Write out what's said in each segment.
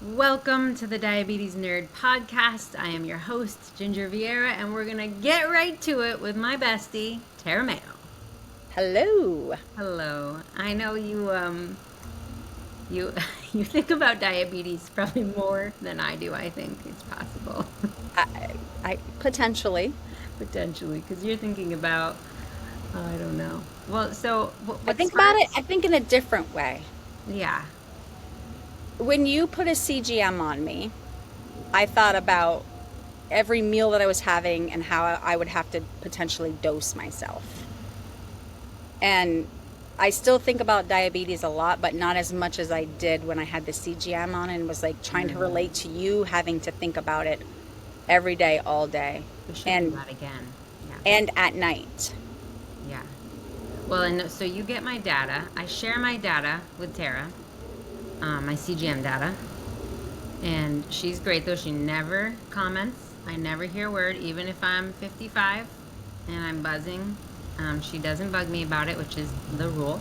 Welcome to the Diabetes Nerd Podcast. I am your host, Ginger Vieira, and we're going to get right to it with my bestie, Tara Mayo. Hello. Hello. I know you you think about diabetes probably more than I do. I think it's possible. I potentially. Potentially, because you're thinking about, oh, I don't know. Well, so I what think about it, starts? I think in a different way. Yeah. When you put a CGM on me, I thought about every meal that I was having and how I would have to potentially dose myself. And I still think about diabetes a lot, but not as much as I did when I had the CGM on and was like trying to relate to you having to think about it every day, all day, We should do and that again. Yeah. at night. Yeah. Well, and so you get my data. I share my data with Tara, my CGM data. And she's great, though. She never comments. I never hear a word, even if I'm 55 and I'm buzzing. She doesn't bug me about it, which is the rule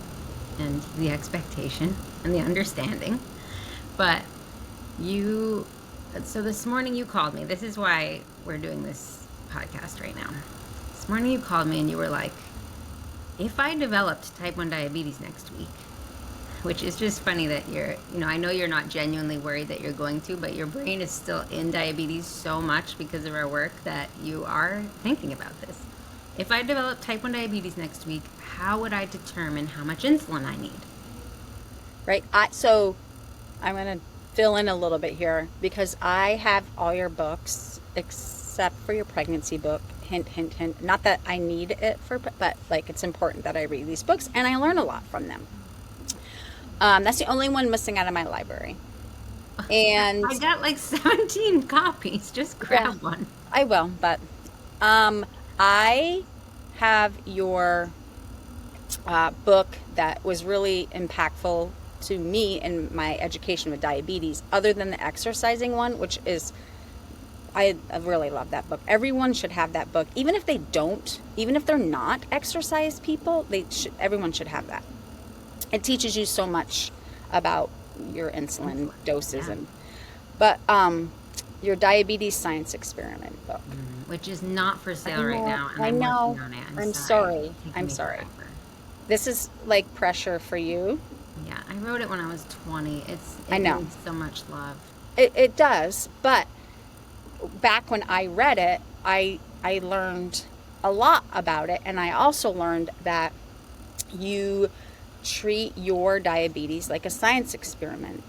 and the expectation and the understanding. But you, so this morning you called me. This is why we're doing this podcast right now. This morning you called me and you were like, if I developed type 1 diabetes next week, which is just funny that I know you're not genuinely worried that you're going to, but your brain is still in diabetes so much because of our work that you are thinking about this. If I develop type 1 diabetes next week, how would I determine how much insulin I need? Right? So I'm going to fill in a little bit here because I have all your books except for your pregnancy book. Hint, hint, hint. Not that I need it but like it's important that I read these books and I learn a lot from them. That's the only one missing out of my library. And I got like 17 copies. Just yeah, grab one. I will, but I have your book that was really impactful to me in my education with diabetes, other than the exercising one, which is, I really love that book. Everyone should have that book, even if they don't, even if they're not exercise people, everyone should have that. It teaches you so much about your insulin doses Yeah. but your diabetes science experiment book. Which is not for sale right now, and I I'm know. working on it. I'm Sorry. sorry. It's taking I'm me sorry. forever. This is like pressure for you. Yeah, I wrote it when I was 20. I It know. needs so much love. It does, but back when I read it, I learned a lot about it, and I also learned that you treat your diabetes like a science experiment.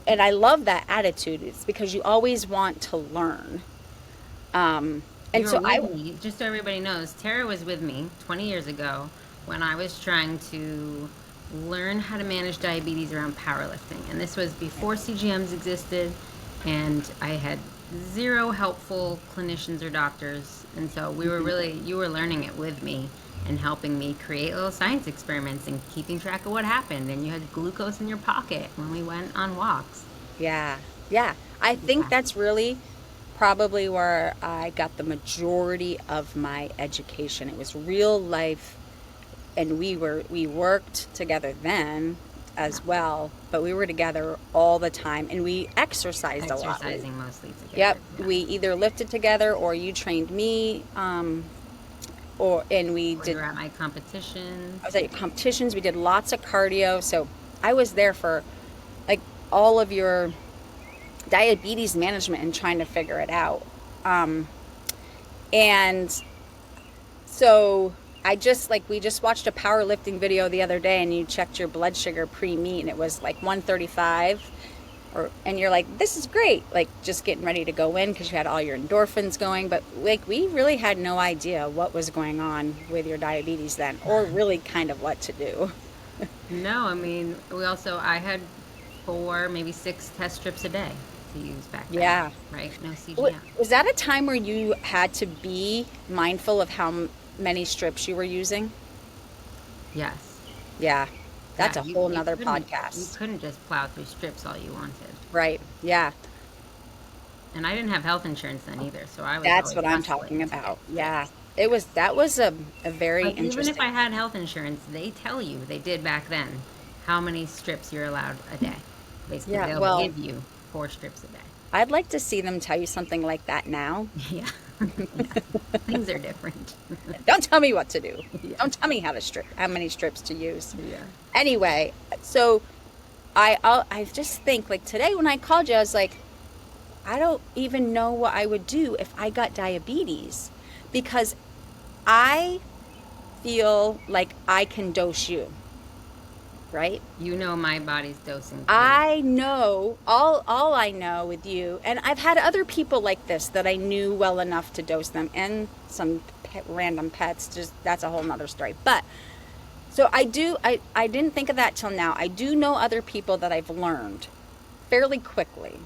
And I love that attitude. It's because you always want to learn. And You were so with me, just so everybody knows, Tara was with me 20 years ago when I was trying to learn how to manage diabetes around powerlifting. And this was before CGMs existed, and I had zero helpful clinicians or doctors. And so you were learning it with me and helping me create little science experiments and keeping track of what happened. And you had glucose in your pocket when we went on walks. yeah, yeah. I think Yeah. that's really probably where I got the majority of my education. It was real life, and we worked together then Yeah. as well, but we were together all the time and we exercised a lot. Exercising mostly together. Yep, Yeah. we either lifted together or you trained me, or and we Or you did. were at my competitions. I was at competitions. We did lots of cardio, so I was there for like all of your diabetes management and trying to figure it out. And so we just watched a powerlifting video the other day, and you checked your blood sugar pre-meet, and it was like 135. And you're like, this is great, like just getting ready to go in because you had all your endorphins going. But like, we really had no idea what was going on with your diabetes then, or really kind of what to do. No, I mean, I had 4, maybe 6 test strips a day to use back then. Yeah. Right? No CGM. Was that a time where you had to be mindful of how many strips you were using? Yes. Yeah, that's Yeah, a whole you nother couldn't, you podcast. couldn't just plow through strips all you wanted. Right. Yeah. And I didn't have health insurance then either, so I was That's always what I'm hustling talking to about. get Yeah. strips. That was a very But even if interesting. I had health insurance, they tell you, they did back then, how many strips you're allowed a day. Basically, Yeah. they'll Well, give you 4 strips a day. I'd like to see them tell you something like that now. Yeah. Yeah. Things are different. Don't tell me what to do. Yeah. Don't tell me how many strips to use. Yeah. Anyway, so I just think like today when I called you, I was like, I don't even know what I would do if I got diabetes, because I feel like I can dose you, right? You know my body's dosing too. I know all I know with you, and I've had other people like this that I knew well enough to dose them, and some random pets. Just that's a whole nother story. But so I didn't think of that till now. I do know other people that I've learned fairly quickly.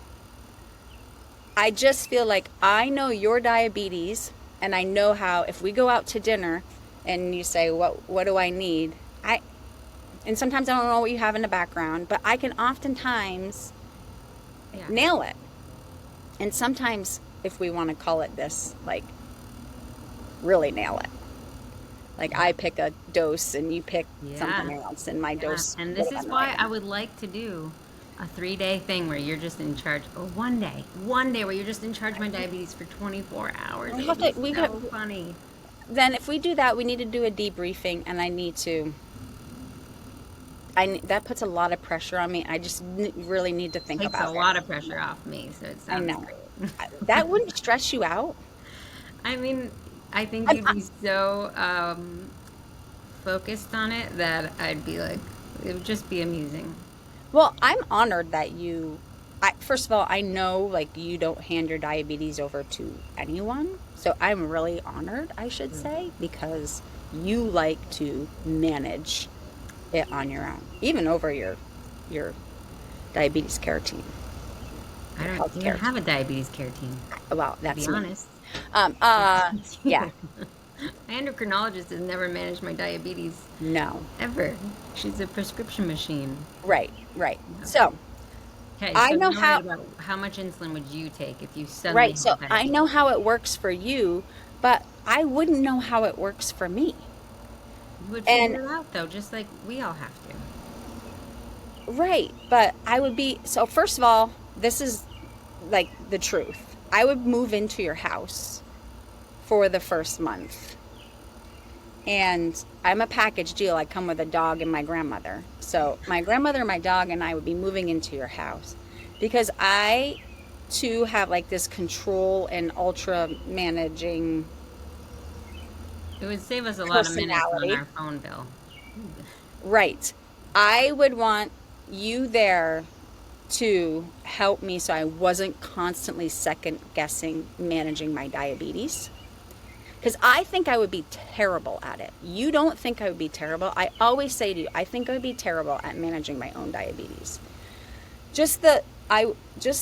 I just feel like I know your diabetes, and I know how if we go out to dinner and you say what do I need, and sometimes I don't know what you have in the background, but I can oftentimes nail it. And sometimes, if we want to call it this, like really nail it. Like I pick a dose and you pick something else, and my dose. And this is why I would like to do a 3-day thing where you're just in charge, or one day where you're just in charge of my diabetes for 24 hours. We so funny. Then if we do that, we need to do a debriefing, and that puts a lot of pressure on me. I just really need to think about it. Takes a lot of pressure off me, so it sounds great. That wouldn't stress you out? I mean, I think you'd be so focused on it that I'd be like, it would just be amusing. Well, I'm honored that first of all, I know like you don't hand your diabetes over to anyone. So I'm really honored, I should say, because you like to manage it on your own, even over your diabetes care team. I don't even have a diabetes care team. Well, that's to be honest. Yeah. My endocrinologist has never managed my diabetes. No. Ever. She's a prescription machine. Right. So, okay, I know how much insulin would you take if you suddenly Right, so I know how it works for you, but I wouldn't know how it works for me. You would figure it out, though, just like we all have to. Right, but so first of all, this is like the truth. I would move into your house for the first month. And I'm a package deal. I come with a dog and my grandmother. So my grandmother, my dog, and I would be moving into your house because I too have like this control and ultra managing. It would save us a lot of minutes on our phone bill. Right. I would want you there to help me so I wasn't constantly second guessing managing my diabetes. Because I think I would be terrible at it. You don't think I would be terrible. I always say to you, I think I would be terrible at managing my own diabetes. Just the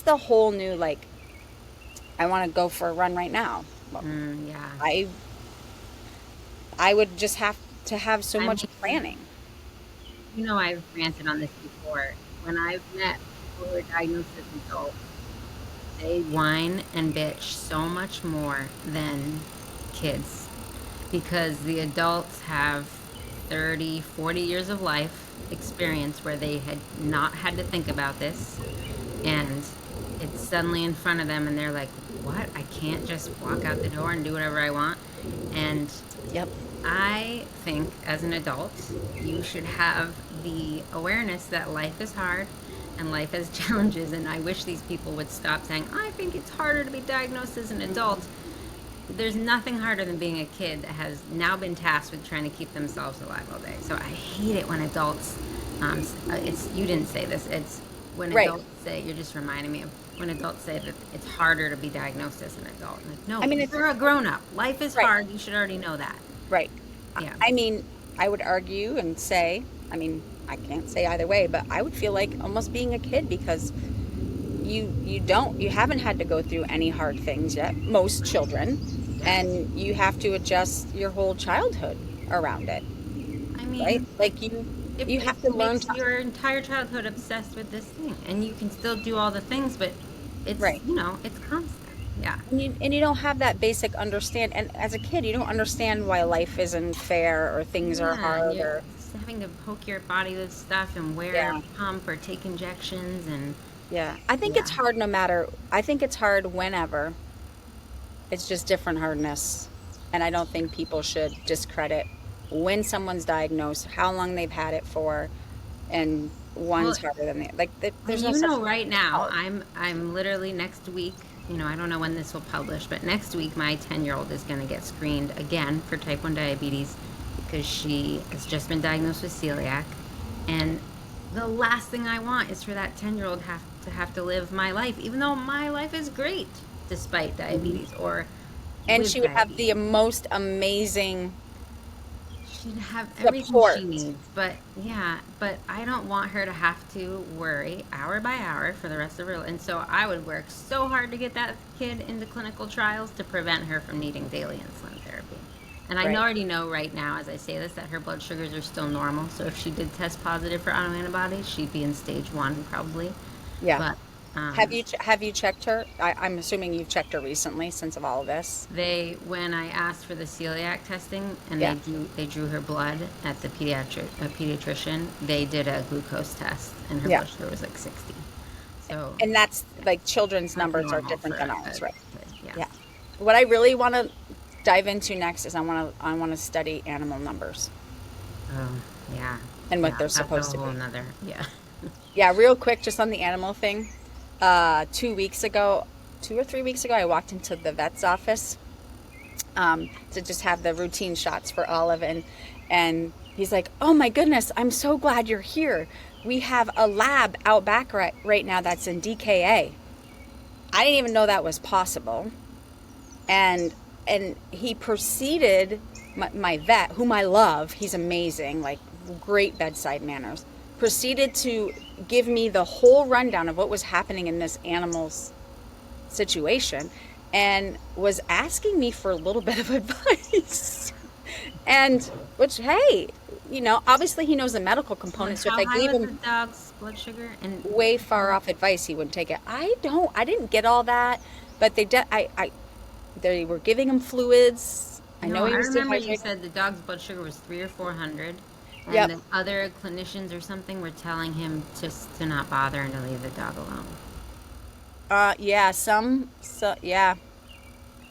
whole new, like, I want to go for a run right now. Yeah. I would just have to have so much planning. You know, I've ranted on this before. When I've met people who are diagnosed as adults, they whine and bitch so much more than kids, because the adults have 30, 40 years of life experience where they had not had to think about this, and it's suddenly in front of them and they're like, what? I can't just walk out the door and do whatever I want. And I think as an adult you should have the awareness that life is hard and life has challenges, and I wish these people would stop saying, I think it's harder to be diagnosed as an adult. There's nothing harder than being a kid that has now been tasked with trying to keep themselves alive all day. So I hate it when adults, you didn't say this, it's when adults say, you're just reminding me of when adults say that it's harder to be diagnosed as an adult. Like, no, I mean, if you're a grown-up, life is hard, you should already know that. Right. Yeah. I mean, I would argue and say, I mean, I can't say either way, but I would feel like almost being a kid because you haven't had to go through any hard things yet, most children, and you have to adjust your whole childhood around it. I mean, right? Like you have to learn your entire childhood obsessed with this thing, and you can still do all the things, but it's it's constant. Yeah. And you don't have that basic understand, and as a kid you don't understand why life isn't fair or things are hard, or having to poke your body with stuff and wear a pump or take injections, and Yeah. I think it's Yeah. hard I think it's hard whenever. It's just different hardness. And I don't think people should discredit when someone's diagnosed, how long they've had it for, and Well, one's harder than the like. There's and no such thing. right It's now, hard. I'm literally next week, I don't know when this will publish, but next week my 10-year-old is going to get screened again for type 1 diabetes because she has just been diagnosed with celiac. And the last thing I want is for that 10-year-old have to live my life, even though my life is great despite diabetes or And with she would have the diabetes. most amazing She'd have everything she support. needs, but yeah, but I don't want her to have to worry hour by hour for the rest of her life. And so I would work so hard to get that kid into clinical trials to prevent her from needing daily insulin therapy. And I Right. already know right now, as I say this, that her blood sugars are still normal. So if she did test positive for autoantibodies, she'd be in stage 1 probably. Yeah. But Have you checked her? I'm assuming you've checked her recently since of all of this. when I asked for the celiac testing and Yeah. they drew her blood at the pediatrician, they did a glucose test and her Yeah. blood sugar was like 60. So And that's like children's that's numbers are normal for different than a ours, right? kid. Yeah. Yeah. What I really want to dive into next is I want to study animal numbers Oh, yeah. and what Yeah. they're That's supposed a to whole be. nother. Yeah. Yeah, real quick, just on the animal thing. 2 weeks ago, 2 or 3 weeks ago, I walked into the vet's office to just have the routine shots for Olive, and he's like, "Oh my goodness, I'm so glad you're here. We have a lab out back right now that's in DKA." I didn't even know that was possible, and he proceeded. My vet, whom I love, he's amazing, like great bedside manners, proceeded to give me the whole rundown of what was happening in this animal's situation and was asking me for a little bit of advice. And which, hey, obviously he knows the medical And component. So if how I high gave was the him dog's blood sugar? And way far off advice, he wouldn't take it. I didn't get all that, but they were giving him fluids. I no, know he I was remember you dehydrated. said the dog's blood sugar was 300 or 400, and Yep. the other clinicians or something were telling him just to not bother and to leave the dog alone. Yeah, yeah.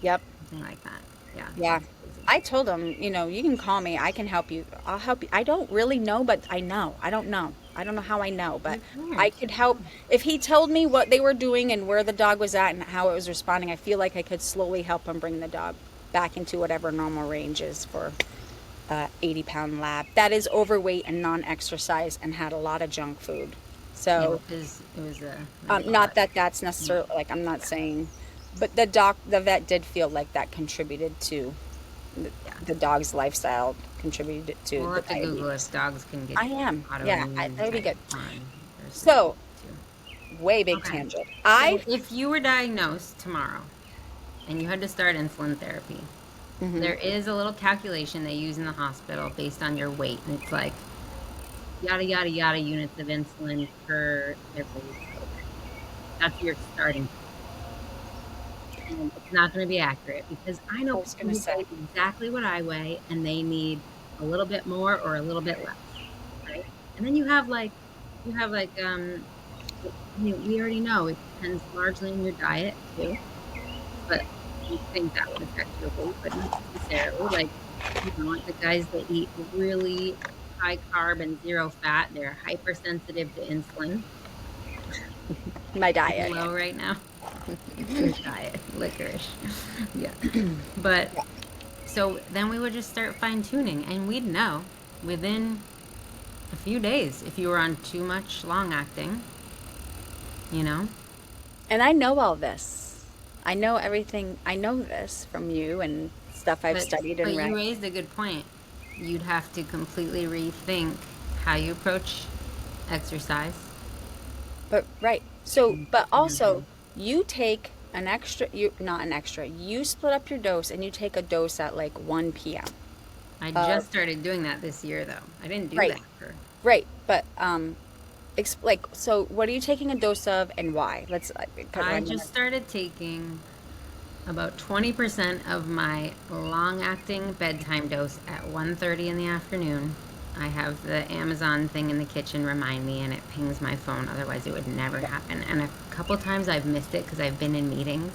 Yep. Something like that. Yeah, Yeah. that's crazy. I told him, you can call me. I can help you. I'll help you. I don't really know, but I know. I don't know. I don't know how I know, but You I can't. could help. If he told me what they were doing and where the dog was at and how it was responding, I feel like I could slowly help him bring the dog back into whatever normal range is for 80-pound lab. That is overweight and non-exercise and had a lot of junk food. Yeah, So, it was a not lot. that that's necessarily, like, I'm not saying, but the vet did feel like that contributed to Yeah. the dog's lifestyle, contributed to We'll the have to Google diabetes. if dogs can get I am. Yeah, autoimmune that would be type good. 1 or something So, too. way big Okay. tangent. So if you were diagnosed tomorrow and you had to start insulin therapy, Mhm. there is a little calculation they use in the hospital based on your weight, and it's like yada yada yada units of insulin per every kilogram. That's your starting point. And it's not going to be accurate because I I know was people gonna who say, weigh exactly what I weigh and they need a little bit more or a little bit less, right? And then you have like we already know it depends largely on your diet too, but you think that would affect your weight, but not necessarily. Like, the guys that eat really high carb and zero fat, they're hypersensitive to insulin. my Are you diet. low right now? Your diet, licorice. Yeah. But so then we would just start fine tuning and we'd know within a few days if you were on too much long acting, you know? And I know all this. I know everything. I know this from you and stuff I've But studied and you read. raised a good point. You'd have to completely rethink how you approach exercise. But right. So, but also Mhm. you take an extra, you not an extra. You split up your dose and you take a dose at like 1 p.m. I Uh, just started doing that this year, though. I didn't do right. that for. Right. But like, so what are you taking a dose of and why? I just started taking about 20% of my long-acting bedtime dose at 1:30 in the afternoon, I have the Amazon thing in the kitchen remind me, and it pings my phone. Otherwise, it would never happen. And a couple times I've missed it because I've been in meetings,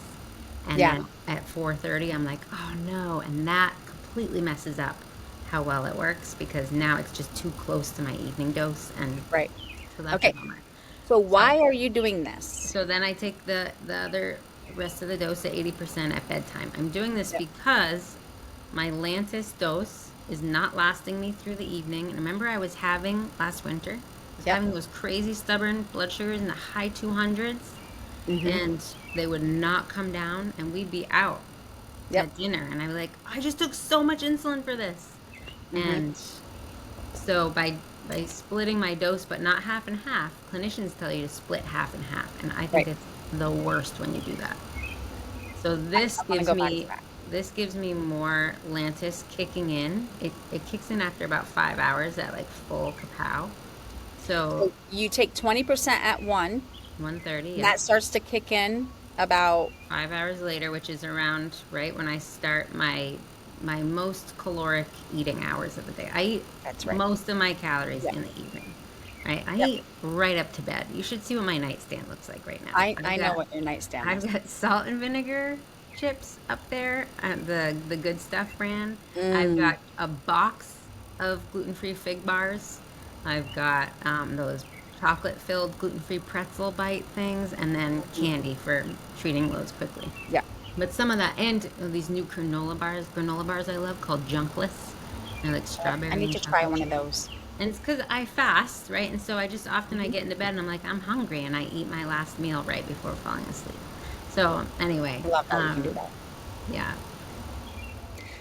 and Yeah. then at 4:30, I'm like, oh no, and that completely messes up how well it works because now it's just too close to my evening dose, and Right. so that's a Okay. bummer. So So why are you doing this? so then I take the other rest of the dose at 80% at bedtime. I'm doing this Yep. because my Lantus dose is not lasting me through the evening. And remember, I was having last winter, I was Yep. having those crazy stubborn blood sugars in the high 200s, Mm-hmm. and they would not come down, and we'd be out Yep. at dinner, and I'd be like, I just took so much insulin for this. Mm-hmm. And so by splitting my dose, but not half and half, clinicians tell you to split half and half, and I think Right. it's the worst when you do that. So I want to go back to that. this gives me more Lantus kicking in. It kicks in after about 5 hours at like full kapow. So So you take 20% at 1, 1:30, and yep. that starts to kick in about 5 hours later, which is around right when I start my most caloric eating hours of the day. I eat that's right. most of my calories Yep. in the evening. Right? I Yep. eat right up to bed. You should see what my nightstand looks like right now. I know what your nightstand I've looks got salt and vinegar chips up there, the Good Stuff brand. like. I've Mm. got a box of gluten-free fig bars. I've got those chocolate-filled gluten-free pretzel bite things, and then candy for treating loads quickly. Yeah. But some of that, and these new granola bars I love called Junkless. They're like I strawberry need and to try chocolate one of chip. those. And it's because I fast, right? And so I just often I Mhm. get into bed and I'm like, I'm hungry, and I eat my last meal right before falling asleep. So anyway, I love how you can do that. yeah,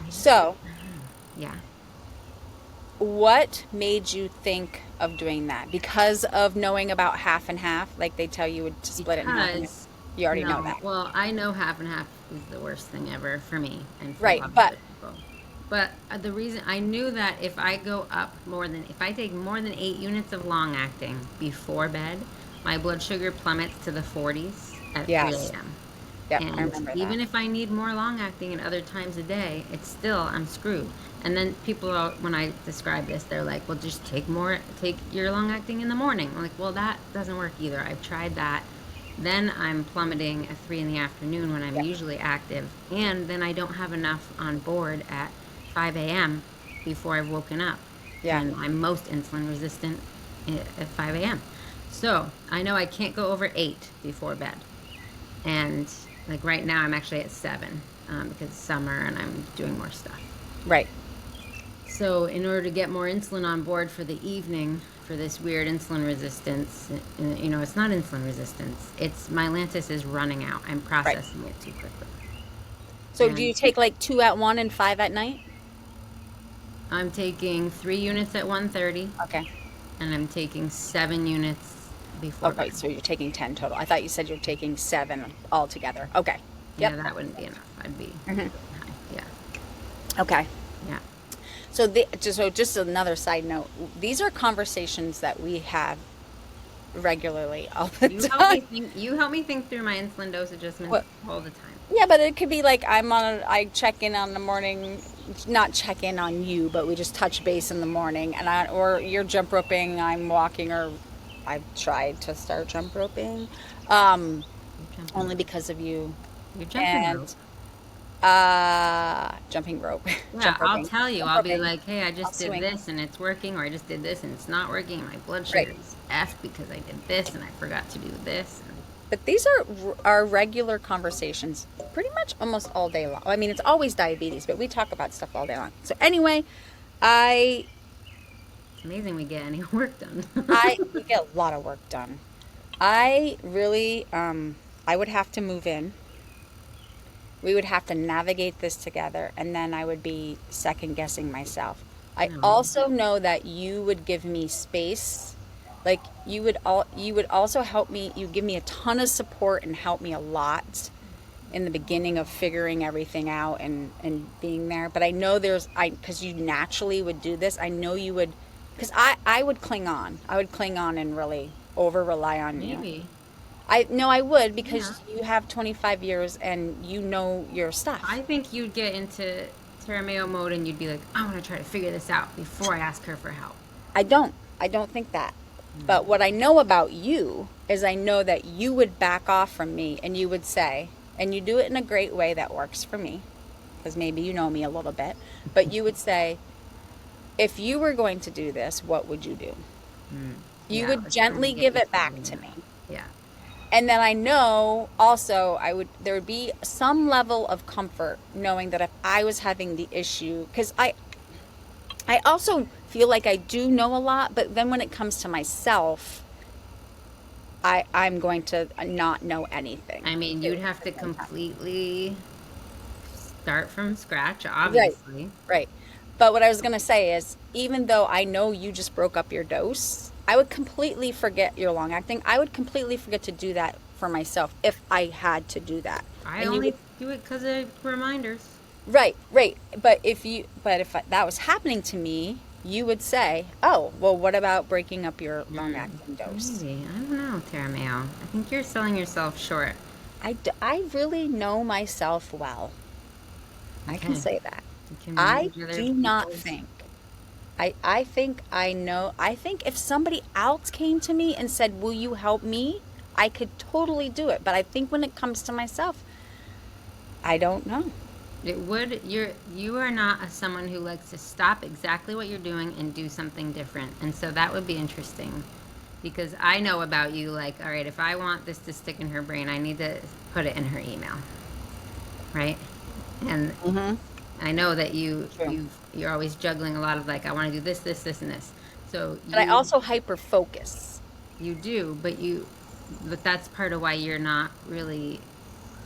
So, yeah. what made you think of doing that? Because of knowing about half and half, like they tell you to split it in half and half. Because You already know no, that. well, I know half and half is the worst thing ever for me and for a Right, lot of but other people. But the reason I knew that if I go up if I take more than 8 units of long acting before bed, my blood sugar plummets to the 40s at 3 yes. a.m. Yep, I And remember that. even if I need more long acting at other times a day, it's still, I'm screwed. And then when I describe this, they're like, well, just take your long acting in the morning. I'm like, well, that doesn't work either. I've tried that. Then I'm plummeting at 3 in the afternoon when I'm Yep. usually active. And then I don't have enough on board at 5 a.m. before I've woken up. Yeah. And I'm most insulin resistant at 5 a.m. So I know I can't go over 8 before bed. And like right now, I'm actually at 7 because it's summer and I'm doing more stuff. Right. So in order to get more insulin on board for the evening, for this weird insulin resistance, it's not insulin resistance. It's my Lantus is running out. I'm Right. processing it too quickly. So do And you take like 2 at 1 and 5 at night? I'm taking 3 units at 1:30, Okay. and I'm taking 7 units before Okay, bed. so you're taking 10 total. I thought you said you're taking 7 altogether. Okay. Yeah, Yep. that wouldn't be enough. I'd be Hmm. high. Yeah, Okay. yeah. So just another side note. These are conversations that we have regularly all the time. You help me think through my insulin dose adjustments What? all the time. Yeah, but it could be like I check in on the morning, not check in on you, but we just touch base in the morning, or you're jump roping, I'm walking, or I've tried to start jump roping, You're jumping only rope. because of you, You're jumping rope. and jumping rope, Yeah, jump I'll roping, tell you. jump I'll be roping, like, hey, I I'll just did swing. this and it's working, or I just did this and it's not working, and my blood Right. sugar is F because I did this and I forgot to do this. And But these are regular conversations, pretty much almost all day long. I mean, it's always diabetes, but we talk about stuff all day long. So anyway, I it's amazing we get any work done. we get a lot of work done. I really, I would have to move in. We would have to navigate this together, and then I would be second guessing myself. I No. also know that you would give me space. Like you would also help me. You give me a ton of support and help me a lot in the beginning of figuring everything out and being there. But I know because you naturally would do this. I know you would, because I would cling on. I would cling on and really over rely on you. Maybe. I know I would, Yeah. because you have 25 years and you know your stuff. I think you'd get into Terrameo mode and you'd be like, I want to try to figure this out before I ask her for help. I don't think that. But what I know about you is I know that you would back off from me and you would say, and you do it in a great way that works for me, because maybe you know me a little bit, but you would say, if you were going to do this, what would you do? Mm. You Yeah, I would was trying to gently get give you it to back do to that. me. Yeah. And then I know also there would be some level of comfort knowing that if I was having the issue, because I also feel like I do know a lot, but then when it comes to myself, I'm going to not know anything I mean, too you'd have at to the same time. completely start from scratch, Right, obviously. right. But what I was going to say is, even though I know you just broke up your dose, I would completely forget your long acting. I would completely forget to do that for myself if I had to do that. I And you would, only do it because of reminders. right, right. But if that was happening to me, you would say, oh, well, what about breaking up your long Mm, acting dose? maybe. I don't know, Tara Mayo. I think you're selling yourself short. I really know myself well. I can Okay. say that. You can I manage other do not people's. think. I think I know. I think if somebody else came to me and said, will you help me? I could totally do it. But I think when it comes to myself, I don't know. You are not someone who likes to stop exactly what you're doing and do something different. And so that would be interesting because I know about you, like, all right, if I want this to stick in her brain, I need to put it in her email, right? And Mm-hmm. I know that True. you're always juggling a lot of, like, I want to do this, this, this, and this. So But I also hyper focus. you do, but that's part of why you're not really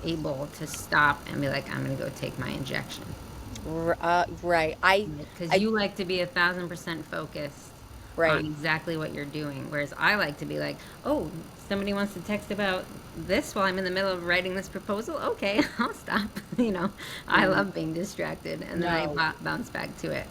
able to stop and be like, I'm going to go take my injection. Right. Because I, you like to be 1,000% focused on right. exactly what you're doing. Whereas I like to be like, oh, somebody wants to text about this while I'm in the middle of writing this proposal. Okay, I'll stop. I Mm, love being distracted, and then I no. bounce back to it.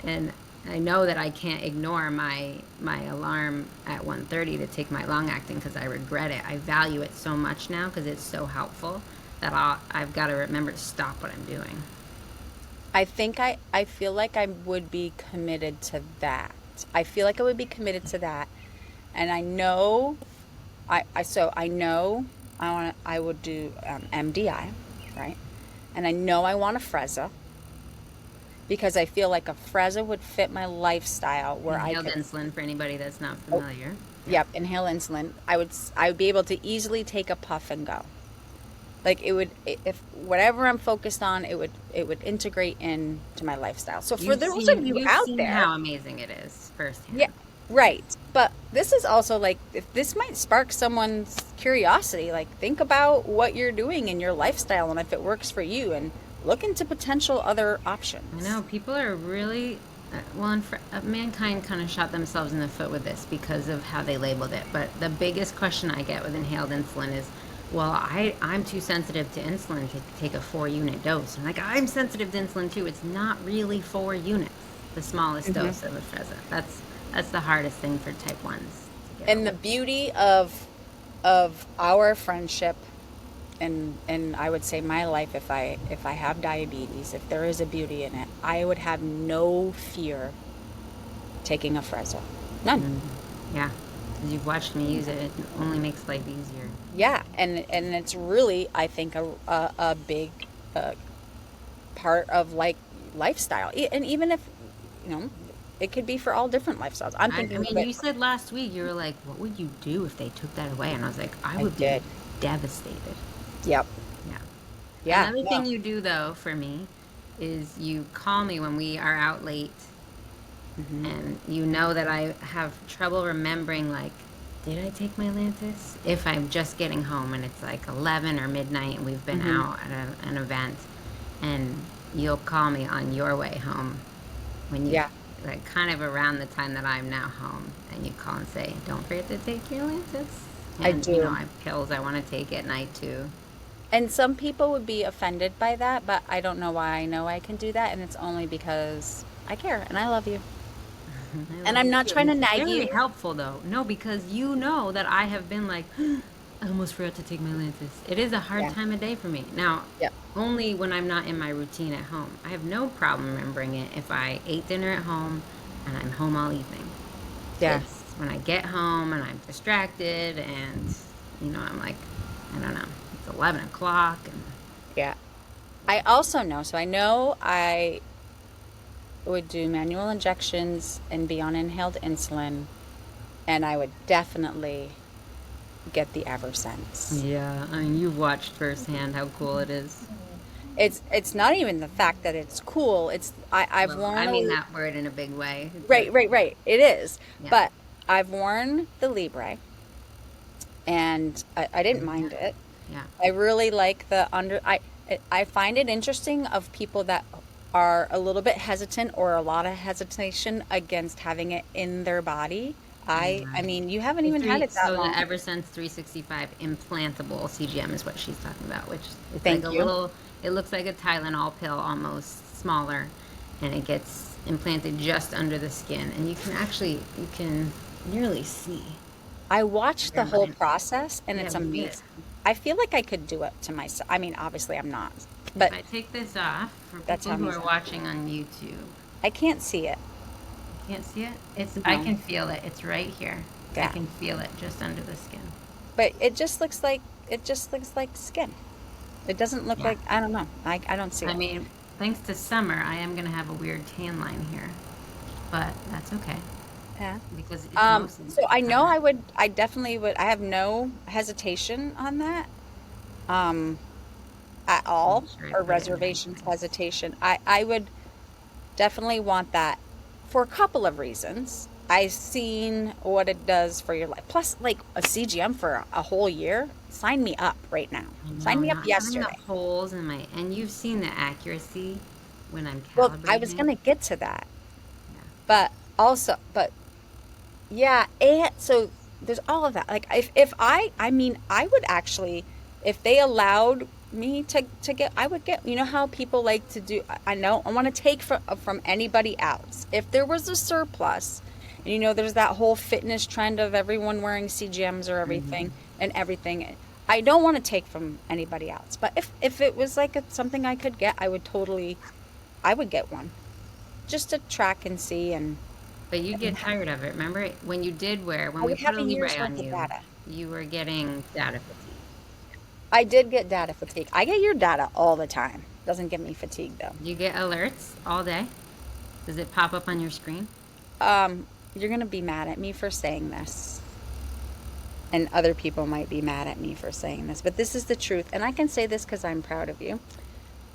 And I know that I can't ignore my alarm at 1:30 to take my long acting because I regret it. I value it so much now because it's so helpful that I've got to remember to stop what I'm doing. I feel like I would be committed to that. I feel like I would be committed to that. And I know I know I would do MDI, right? And I know I want a Freza because I feel like a Freza would fit my lifestyle where I Inhaled could, insulin for anybody that's not oh, familiar. Yeah. yep, inhale insulin. I would be able to easily take a puff and go. Like it would, if whatever I'm focused on, it would integrate into my lifestyle. So for those of you You've out seen there, how amazing it is yeah, firsthand. right. But this is also like, if this might spark someone's curiosity, like think about what you're doing in your lifestyle and if it works for you and look into potential other I options. know people are really mankind kind of shot themselves in the foot with this because of how they labeled it. But the biggest question I get with inhaled insulin is, well, I'm too sensitive to insulin to take a 4 unit dose. I'm like, I'm sensitive to insulin too. It's not really 4 units, the smallest Hmm. dose of Afrezza. That's the hardest thing for type ones to get And the over. beauty of our friendship and I would say my life, if I have diabetes, if there is a beauty in it, I would have no fear taking a Freza. None. Mm, yeah, because you've watched me use it. It only makes life easier. Yeah, and it's really, I think, a big uh, part of like lifestyle. And even if, you know, it could be for all different lifestyles. I'm I thinking of mean, it. you said last week you were like, "What would you do if they took that away?" And I was like, "I I would be did. devastated." Yep. Yeah. Yeah. Another No. thing you do though for me is you call me when we are out late, Hmm. and you know that I have trouble remembering like, did I take my Lantus? If I'm just getting home and it's like 11 or midnight and we've been Hmm. out at an event, and you'll call me on your way home when you Yeah. like kind of around the time that I'm now home, and you call and say, "Don't forget to take your Lantus." I And do. I have pills I want to take at night too. And some people would be offended by that, but I don't know why I know I can do that, and it's only because I care and I love you. I And love I'm you not too. trying And to it's nag very you. helpful though. No, because you know that I have been like, I almost forgot to take my Lantus. It is a hard Yeah. time of day for me. Now, Yep. only when I'm not in my routine at home. I have no problem remembering it if I ate dinner at home and I'm home all evening. Yeah. It's when I get home and I'm distracted and, I'm like, I don't know, it's 11 o'clock and Yeah. I also know, so I know I would do manual injections and be on inhaled insulin, and I would definitely get the Eversense. yeah, I mean, you've watched firsthand how cool it is. It's not even the fact that it's cool. I've Well, I worn mean a that word in a big way. right. It is, Yeah. but I've worn the Libre, and I didn't Yeah. mind it. Yeah. I really like the under. I find it interesting of people that are a little bit hesitant or a lot of hesitation against having it in their body. I Yeah. mean, you haven't even had it that So the long. Eversense 365 implantable CGM is what she's talking about, which it's like Thank a you. little, it looks like a Tylenol pill almost smaller, and it gets implanted just under the skin, and you can nearly see I watched your the whole implant. process, and Yeah, it's we see it. amazing. I feel like I could do it to myself. I mean, obviously I'm not, If but I take this off, for that's people how who me. are watching on YouTube, I can't see it. you can't see it? I No. can feel it. It's right here. I Yeah. can feel it just under the skin. But it just looks like skin. It doesn't look Yeah. like I don't know. I don't see I it. mean, thanks to summer, I am going to have a weird tan line here, but that's okay Yeah. because it's mostly So I know summer. I definitely would, I have no hesitation on that, um, at all, Make sure I or put it in there reservations, nice. hesitation. I would definitely want that for a couple of reasons. I've seen what it does for your life. Plus, like a CGM for a whole year, sign me up right now. I Sign know, me up not having the yesterday. holes in my, and you've seen the accuracy when I'm Well, I was calibrating. gonna get to that, Yeah. but also, but yeah, and so there's all of that. Like if I mean I would actually, if they allowed me to get, I would get, you know how people like to do, I know I want to take from anybody else. If there was a surplus, and there's that whole fitness trend of everyone wearing CGMs or everything Hmm. and everything. I don't want to take from anybody else. But if it was like something I could get, I would get one just to track and see But you and get tired of it. Remember when you did wear, when I we would put have a a Libre year's on worth of you, data. you were getting data fatigue. I did get data fatigue. I get your data all the time. Doesn't give me fatigue though. You get alerts all day. Does it pop up on your screen? You're gonna be mad at me for saying this, and other people might be mad at me for saying this, but this is the truth, and I can say this because I'm proud of you.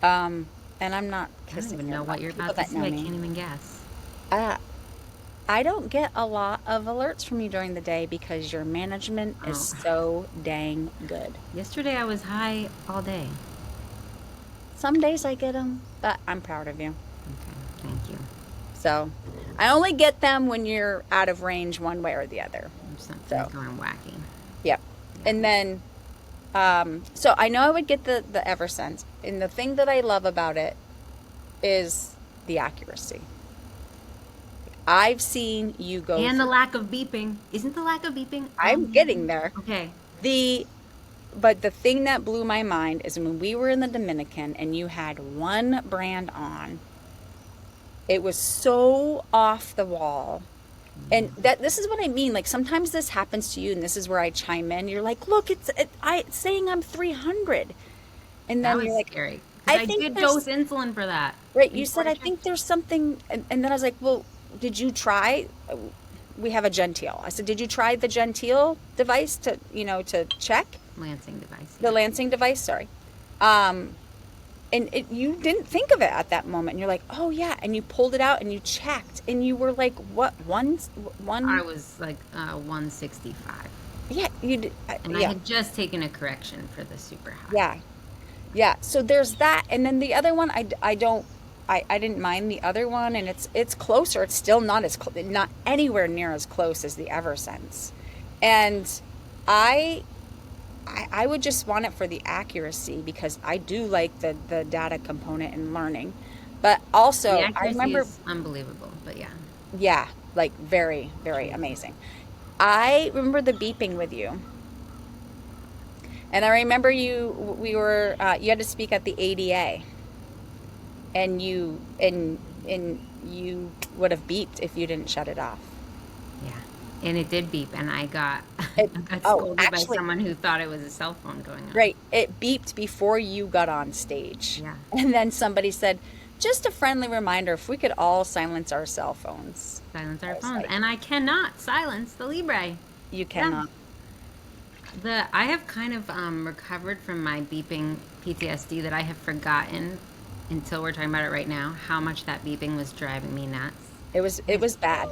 Um, and I'm not I don't kissing even your know what butt. you're People about to that say. know I me. can't even guess. Uh, I don't get a lot of alerts from you during the day because your management is Oh, so dang good. yesterday I was high all day. Some days I get them, but I'm proud of you. Okay, thank you. So I only get them when you're out of range one way or the other. Something's So, going wacky. yep. Yeah. And then, so I know I would get the Eversense. And the thing that I love about it is the accuracy. I've seen you go And the through, lack of beeping. Isn't the lack of beeping I'm getting amazing? there. Okay. The, but the thing that blew my mind is when we were in the Dominican and you had one brand on, it was so off the wall. And that this is what I mean. Like sometimes this happens to you, and this is where I chime in. You're like, "Look, it's saying I'm 300," and That then was you're like, scary. Because "I I think did dose there's insulin for that right." You before said, I "I checked. think there's something," and then I was like, "Well, did you try? We have a Gentile." I said, "Did you try the Gentile device to check Lancing device, the yeah. Lansing device?" Sorry, um, and you didn't think of it at that moment. And you're like, "Oh yeah," and you pulled it out and you checked, and you were like, "What I one?" was like 165. Yeah, you did, And I yeah. had just taken a correction for the super high. Yeah. Yeah. So there's that. And then the other one, I don't, I didn't mind the other one, and it's closer. It's still not not anywhere near as close as the Eversense. And I, I would just want it for the accuracy because I do like the data component and learning. But The also, I accuracy remember, is unbelievable, but yeah. yeah, like very, very Crazy. amazing. I remember the beeping with you. And I remember you had to speak at the ADA, and you would have beeped if you didn't shut it off. Yeah. And it did beep, and I got It, I got oh, scolded by actually, someone who thought it was a cell phone going off. right. It beeped before you got on stage. Yeah, And then somebody said, just a friendly reminder, if we could all silence our cell phones. silence I our was phones, like, and I cannot silence the Libre. you Yeah, cannot. I have kind of recovered from my beeping PTSD that I have forgotten until we're talking about it right now. How much that beeping was driving me nuts. It And was bad.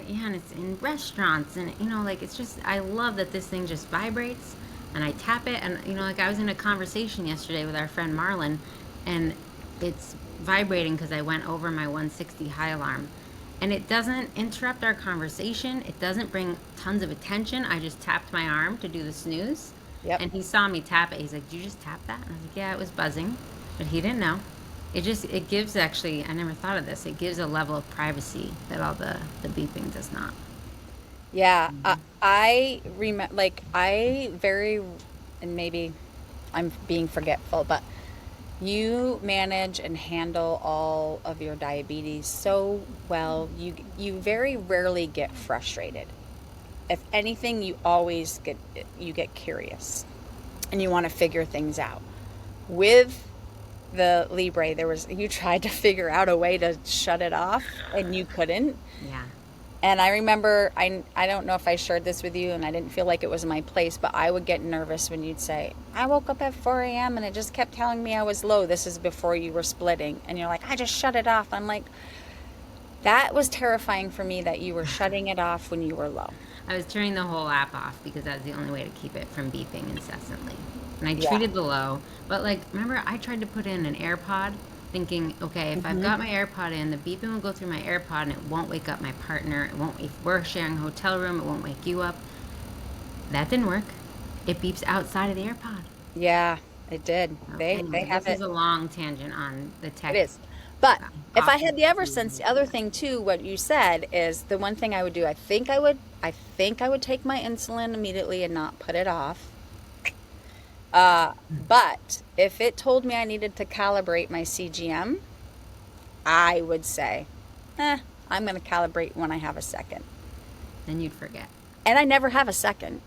yeah, and it's in restaurants, and like it's just I love that this thing just vibrates, and I tap it, and like I was in a conversation yesterday with our friend Marlon, and it's vibrating because I went over my 160 high alarm, and it doesn't interrupt our conversation. It doesn't bring tons of attention. I just tapped my arm to do the snooze, Yep. and he saw me tap it. He's like, "Did you just tap that?" And I was like, "Yeah, it was buzzing," but he didn't know. It gives actually, I never thought of this. It gives a level of privacy that all the beeping does not. Yeah. I remember, like, and maybe I'm being forgetful, but you manage and handle all of your diabetes so well. You very rarely get frustrated. If anything, you get curious and you want to figure things out. With the Libre, you tried to figure out a way to shut it off and you couldn't. Yeah. And I remember, I don't know if I shared this with you, and I didn't feel like it was my place, but I would get nervous when you'd say, I woke up at 4 a.m. and it just kept telling me I was low. This is before you were splitting. And you're like, I just shut it off. I'm like, that was terrifying for me that you were shutting it off when you were low. I was turning the whole app off because that's the only way to keep it from beeping incessantly. And I Yeah. treated the low, but like, remember, I tried to put in an AirPod thinking, okay, if I've Hmm. got my AirPod in, the beeping will go through my AirPod and it won't wake up my partner. It won't, if we're sharing a hotel room, it won't wake you up. That didn't work. It beeps outside of the AirPod. Yeah, it did. So They anyway, have this is it. a long tangent on the It tech is. But if I had the occupancy Eversense, and the other this. thing too, what you said is the one thing I would do. I think I would take my insulin immediately and not put it off. But if it told me I needed to calibrate my CGM, I would say, I'm going to calibrate when I have a second. Then you'd forget. And I never have a second.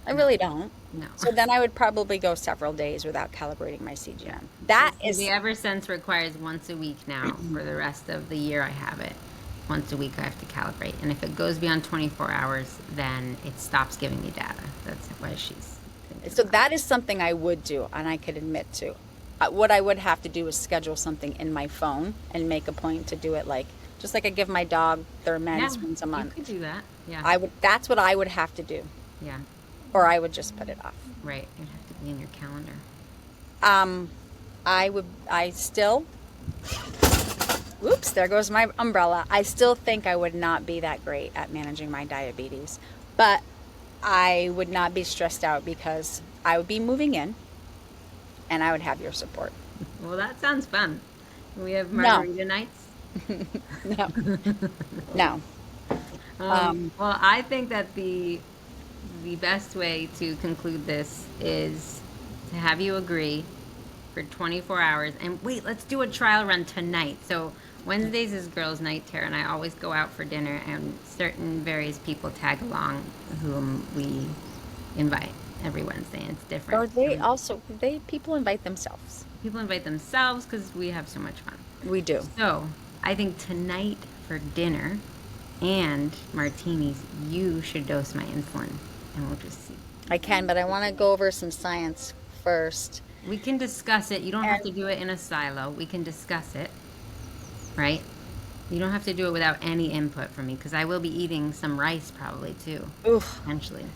I No, really don't. no. So then I would probably go several days without calibrating my Yeah. CGM. So That the is, Eversense requires once a week now for the rest of the year I have it. Once a week I have to calibrate. And if it goes beyond 24 hours, then it stops giving me data. That's why she's thinking so about that is something I would do and I could admit to. What I would have to do is schedule something in my phone and make a point to do it, like just like I give my dog their it. Yeah, meds once a you month. could do that. Yeah. That's what I would have to do, Yeah. or I would just put it off. Right. It'd have to be in your calendar. Um, I still, Oops, there goes my umbrella. I still think I would not be that great at managing my diabetes, but I would not be stressed out because I would be moving in and I would have your support. Well, that sounds fun. We have No, margarita nights. no, no. Well, I think that the best way to conclude this is to have you agree for 24 hours. And wait, let's do a trial run tonight. So Wednesdays is girls' night. Tara and I always go out for dinner, and certain various people tag along whom we invite every Wednesday. And it's Or different. people invite themselves. People invite themselves because we have so much fun. We do. So I think tonight for dinner and martinis, you should dose my insulin, and we'll just see. I can, but I want to go over some science first. We can discuss it. You don't have And to do it in a silo. We can discuss it, right? You don't have to do it without any input from me because I will be eating some rice probably too, oof. potentially.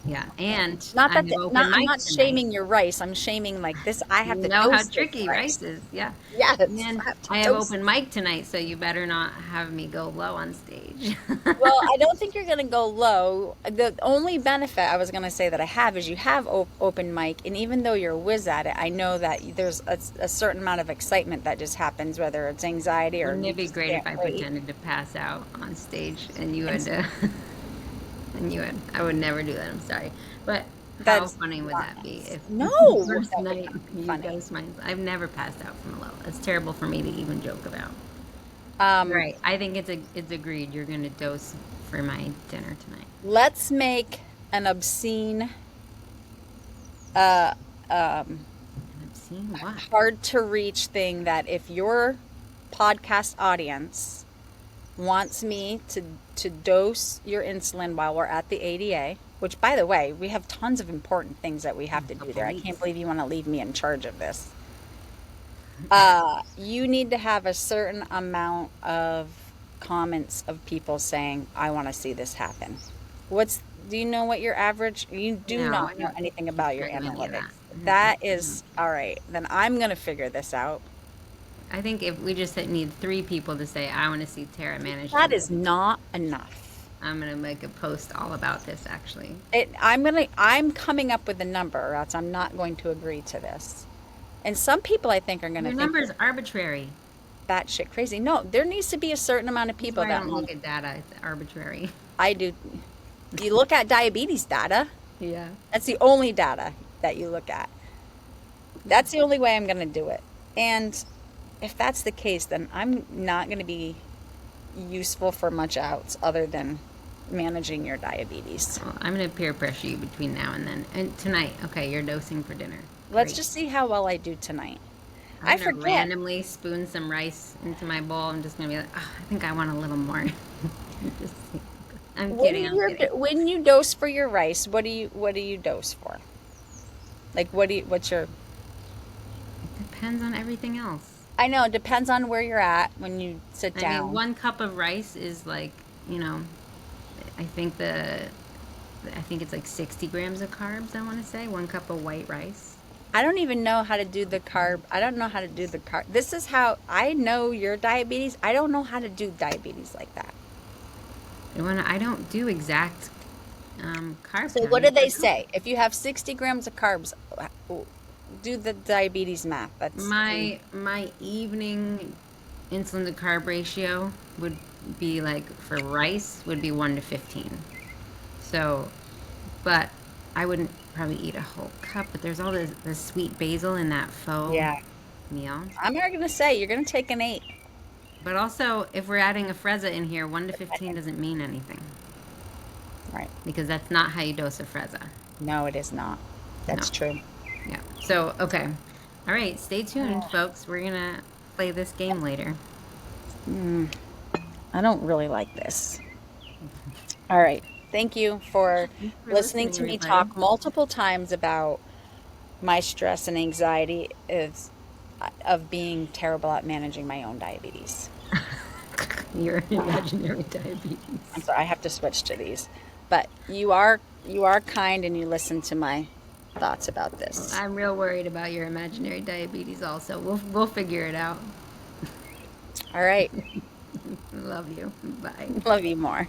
Yeah, and Not I that have open I'm mic not tonight. shaming your rice. I'm shaming like this. I You have to know how dose this tricky rice. rice is, yeah. Yes, And I have to I have dose. open mic tonight, so you better not have me go low on stage. Well, I don't think you're going to go low. The only benefit I was going to say that I have is you have open mic, and even though you're a whiz at it, I know that there's a certain amount of excitement that just happens, whether it's anxiety or Wouldn't you it be just great if can't I wait. pretended to pass out on stage and you had And to, and you had, I would never do that, I'm sorry. But how that's funny would not that be nice. if No, first that would night not be you funny. dose mine? I've never passed out from a low. It's terrible for me to even joke about. Um, Right. I think it's agreed. You're going to dose for my dinner tonight. Let's make an obscene, I've seen what? hard to reach thing that if your podcast audience wants me to dose your insulin while we're at the ADA, which, by the way, we have tons of important things that we have to do there. I can't believe you want to leave me in charge of this. You need to have a certain amount of comments of people saying, I want to see this happen. Do you know what your average, you do No, not I know don't anything about your care about any of analytics. that. That is, all right, then I'm going to figure this out. I think if we just need 3 people to say, I want to see Tara manage That to-" is not enough. I'm going to make a post all about this, actually. I'm coming up with a number, or else I'm not going to agree to this. And some people I think are going to Your think number is arbitrary. that shit crazy. No, there needs to be a certain amount of That's people why I that don't look at data. It's arbitrary. I do. You look at diabetes data. Yeah. That's the only data that you look at. That's the only way I'm going to do it. And if that's the case, then I'm not going to be useful for much else other than managing your diabetes. Well, I'm going to peer pressure you between now and then. And tonight, okay, you're dosing for dinner. Let's Great. just see how well I do tonight. I'm I gonna forget. randomly spoon some rice into my bowl. I'm just gonna be like, oh, I think I want a little more. Just, I'm kidding. I'm kidding. When you dose for your rice, what do you dose for? Like what's your? It depends on everything else. I know it depends on where you're at when you sit I down. mean, 1 cup of rice is like, I think it's like 60 grams of carbs. I want to say 1 cup of white rice. I don't even know how to do the carb. I don't know how to do the carb. This is how I know your diabetes. I don't know how to do diabetes like that. I don't do exact carb. So what do they say? If you have 60 grams of carbs, do the diabetes math. That's My evening insulin to carb ratio would be like for rice would be 1 to 15. So, but I wouldn't probably eat a whole cup. But there's all the sweet basil in that faux meal. I'm not gonna say you're gonna take an 8. But also, if we're adding a Freza in here, 1 to 15 doesn't mean anything. Right. Because that's not how you dose a Freza. No, it is not. That's true. Yeah. So, okay. All right. Stay tuned, folks. We're going to play this game later. I don't really like this. All right. Thank you for listening to me everybody. talk multiple times about my stress and anxiety of being terrible at managing my own diabetes. Your imaginary diabetes. I'm sorry, I have to switch to these. But you are kind and you listen to my thoughts about this. I'm real worried about your imaginary diabetes also. We'll figure it out. All right. Love you. Bye. Love you more.